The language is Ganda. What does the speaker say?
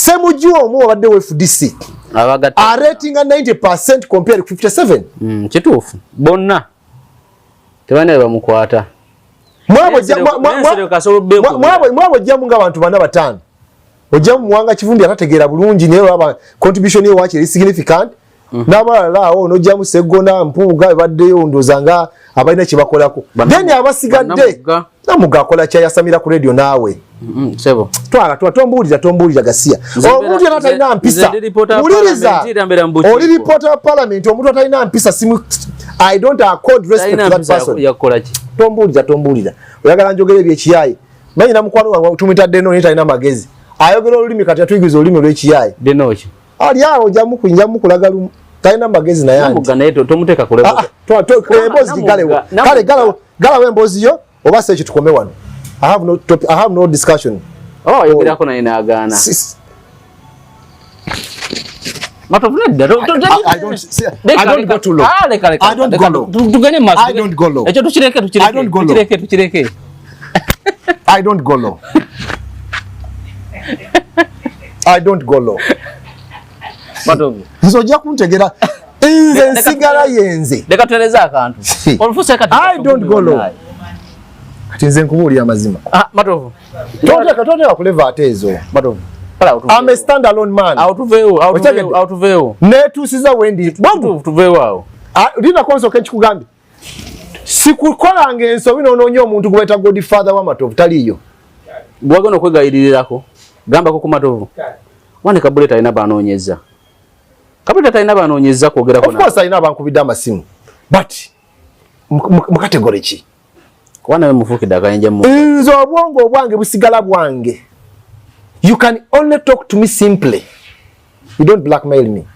Semujua omu wabadde wa FDC a rating 90% compared to 57. Kituufu bonna tebane bamukwata mwabo jamu nga abantu bana batano ojamu muwanga Kivumbi atategeera bulungi naye aba contribution ye wachi significant n'abalala ono jamu Segona Mpuuga baddeyo ndozanga abalina kibakolako then abasigadde namuga akola kya yasamira ku radio naawe sebo tombuulira Gasia omuntu yana talina mpisa uliriza oli reporter wa parliament omuntu atalina mpisa simu I don't accord respect to that person yakola ki tombuulira oyagala njogere ebyekiyayi manyi namukwano wangu tumita deno talina magezi ayogera olulimi kati atuyigiza olulimi lw'ekiyayi deno ki ali awo jamu kunjamu kulagalu talina magezi naye namuga naye tomuteka kulebo embozi kale gala embozi yo oba se kitukome wano I have no discussion. Oh, yogera ko naye naagaana. I don't go too low. I don't go low. Tugane mas. I don't go low. Echo tuchireke. I don't go low. I don't go low. Matovu. Nzojja kuntegera enze nsigala yenze. Leka tueleza akantu. Olufusa kati. I don't go low. Tinze nkubulira amazima. Matovu. Tonde kuleva atezo. Matovu. I'm a standalone man. Outuveo. Netusiza wendi. Tuveo. Lina konso kenchikugambi. Sikukola ngenso bino ononyo omuntu gweta Godfather wa Matovu taliyo. Gwagono kwegayirirako. Gamba ko Matovu. Wane kabuleta ina banonyeza. Kabuleta ina banonyeza kwogera ko. Of course ina bankubidde amasimu. But mukategore ki? Wana we mufuki daga nje mu. Nzo obwongo obwange busigala bwange. You can only talk to me simply. You don't blackmail me.